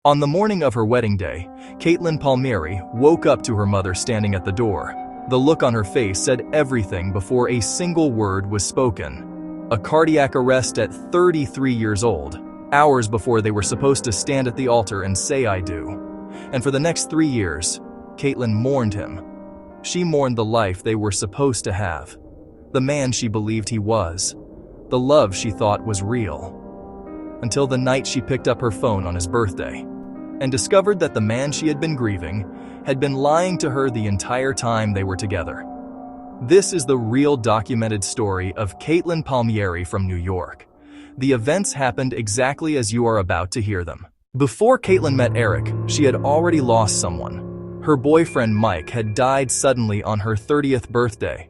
On the morning of her wedding day, Kaitlin Palmieri woke up to her mother standing at the door. The look on her face said everything before a single word was spoken. A cardiac arrest at 33 years old, hours before they were supposed to stand at the altar and say "I do." And for the next 3 years, Kaitlin mourned him. She mourned the life they were supposed to have, the man she believed he was, the love she thought was real. Until the night she picked up her phone on his birthday and discovered that the man she had been grieving had been lying to her the entire time they were together. This is the real documented story of Kaitlin Palmieri from New York. The events happened exactly as you are about to hear them. Before Kaitlin met Eric, she had already lost someone. Her boyfriend Mike had died suddenly on her 30th birthday,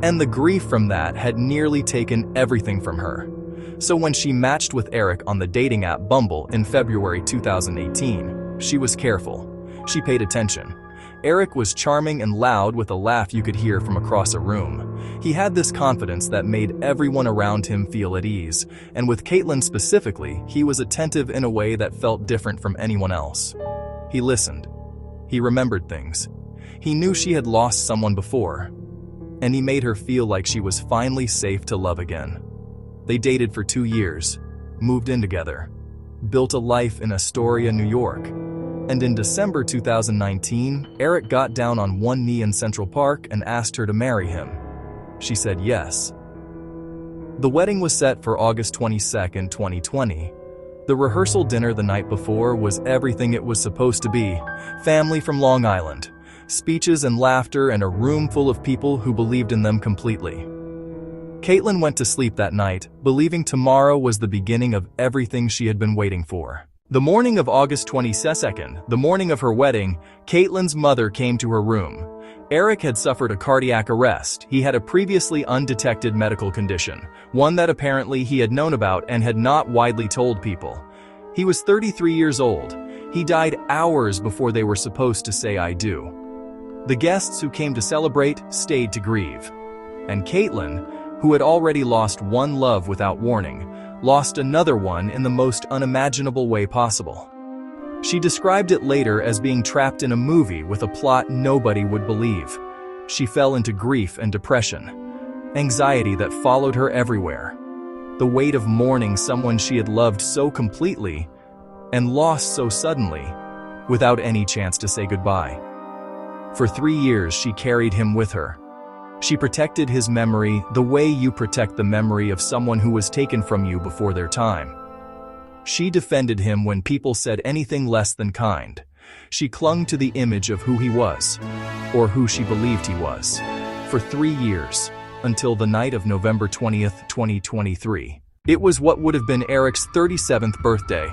and the grief from that had nearly taken everything from her. So when she matched with Eric on the dating app Bumble in February 2018, she was careful. She paid attention. Eric was charming and loud with a laugh you could hear from across a room. He had this confidence that made everyone around him feel at ease, and with Kaitlin specifically, he was attentive in a way that felt different from anyone else. He listened. He remembered things. He knew she had lost someone before, and he made her feel like she was finally safe to love again. They dated for 2 years, moved in together, built a life in Astoria, New York. And in December 2019, Eric got down on one knee in Central Park and asked her to marry him. She said yes. The wedding was set for August 22, 2020. The rehearsal dinner the night before was everything it was supposed to be. Family from Long Island, speeches and laughter, and a room full of people who believed in them completely. Kaitlin went to sleep that night, believing tomorrow was the beginning of everything she had been waiting for. The morning of August 22nd, the morning of her wedding, Kaitlin's mother came to her room. Eric had suffered a cardiac arrest. He had a previously undetected medical condition, one that apparently he had known about and had not widely told people. He was 33 years old. He died hours before they were supposed to say "I do." The guests who came to celebrate stayed to grieve. And Kaitlin, who had already lost one love without warning, lost another one in the most unimaginable way possible. She described it later as being trapped in a movie with a plot nobody would believe. She fell into grief and depression, anxiety that followed her everywhere. The weight of mourning someone she had loved so completely and lost so suddenly, without any chance to say goodbye. For 3 years she carried him with her. She protected his memory the way you protect the memory of someone who was taken from you before their time. She defended him when people said anything less than kind. She clung to the image of who he was, or who she believed he was, for 3 years, until the night of November 20th, 2023. It was what would have been Eric's 37th birthday.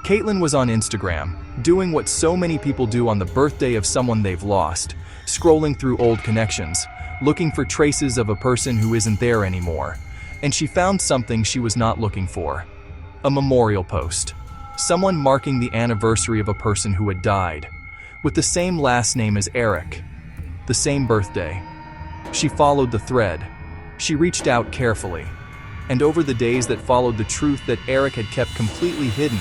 Kaitlin was on Instagram, doing what so many people do on the birthday of someone they've lost, scrolling through old connections, looking for traces of a person who isn't there anymore, and she found something she was not looking for. A memorial post. Someone marking the anniversary of a person who had died, with the same last name as Eric, the same birthday. She followed the thread. She reached out carefully, and over the days that followed, the truth that Eric had kept completely hidden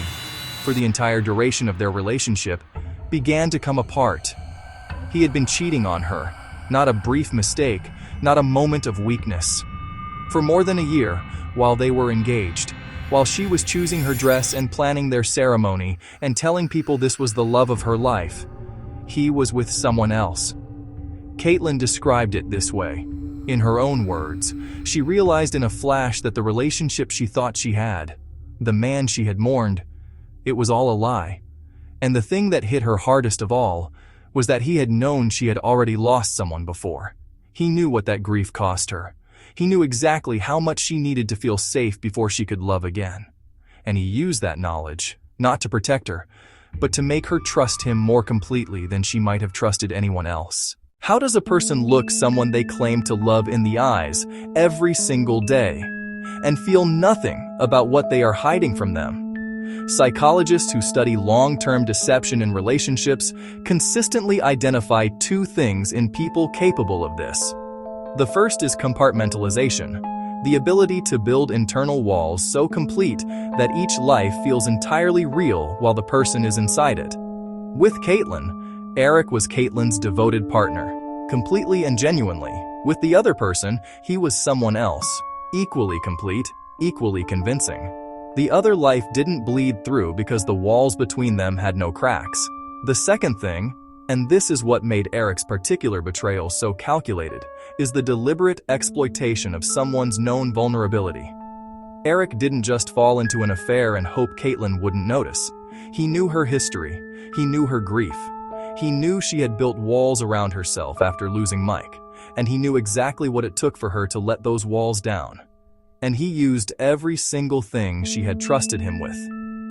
for the entire duration of their relationship began to come apart. He had been cheating on her. Not a brief mistake, not a moment of weakness. For more than a year, while they were engaged, while she was choosing her dress and planning their ceremony and telling people this was the love of her life, he was with someone else. Kaitlin described it this way. In her own words, she realized in a flash that the relationship she thought she had, the man she had mourned, it was all a lie. And the thing that hit her hardest of all was that he had known she had already lost someone before. He knew what that grief cost her. He knew exactly how much she needed to feel safe before she could love again. And he used that knowledge, not to protect her, but to make her trust him more completely than she might have trusted anyone else. How does a person look someone they claim to love in the eyes every single day and feel nothing about what they are hiding from them? Psychologists who study long-term deception in relationships consistently identify 2 things in people capable of this. The first is compartmentalization. The ability to build internal walls so complete that each life feels entirely real while the person is inside it. With Kaitlin, Eric was Caitlin's devoted partner, completely and genuinely. With the other person, he was someone else, equally complete, equally convincing. The other life didn't bleed through because the walls between them had no cracks. The second thing, and this is what made Eric's particular betrayal so calculated, is the deliberate exploitation of someone's known vulnerability. Eric didn't just fall into an affair and hope Kaitlin wouldn't notice. He knew her history. He knew her grief. He knew she had built walls around herself after losing Mike, and he knew exactly what it took for her to let those walls down. And he used every single thing she had trusted him with,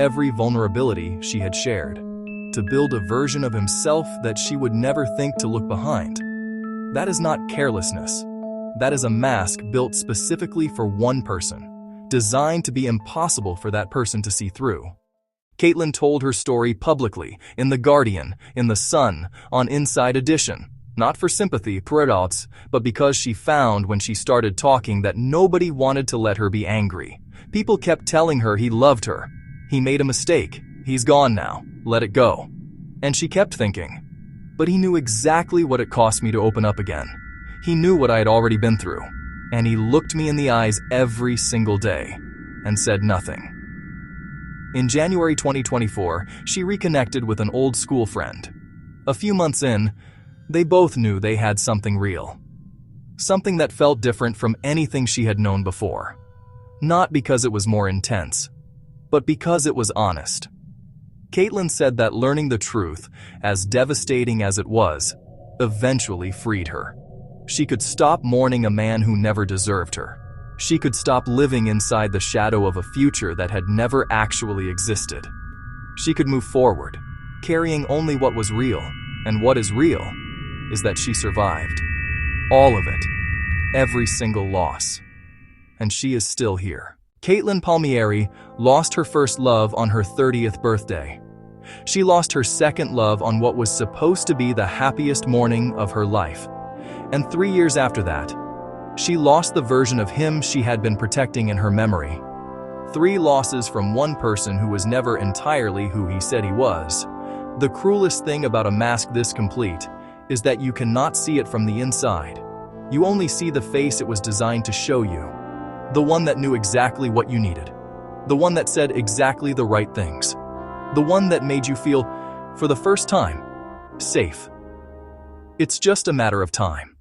every vulnerability she had shared, to build a version of himself that she would never think to look behind. That is not carelessness. That is a mask built specifically for one person, designed to be impossible for that person to see through. Kaitlin told her story publicly, in The Guardian, in The Sun, on Inside Edition. Not for sympathy, but because she found when she started talking that nobody wanted to let her be angry. People kept telling her he loved her. He made a mistake. He's gone now. Let it go. And she kept thinking, but he knew exactly what it cost me to open up again. He knew what I had already been through. And he looked me in the eyes every single day and said nothing. In January 2024, she reconnected with an old school friend. A few months in, they both knew they had something real. Something that felt different from anything she had known before. Not because it was more intense, but because it was honest. Kaitlin said that learning the truth, as devastating as it was, eventually freed her. She could stop mourning a man who never deserved her. She could stop living inside the shadow of a future that had never actually existed. She could move forward, carrying only what was real, and what is real is that she survived. All of it. Every single loss. And she is still here. Kaitlin Palmieri lost her first love on her 30th birthday. She lost her second love on what was supposed to be the happiest morning of her life. And 3 years after that, she lost the version of him she had been protecting in her memory. 3 losses from one person who was never entirely who he said he was. The cruelest thing about a mask this complete is that you cannot see it from the inside. You only see the face it was designed to show you. The one that knew exactly what you needed. The one that said exactly the right things. The one that made you feel, for the first time, safe. It's just a matter of time.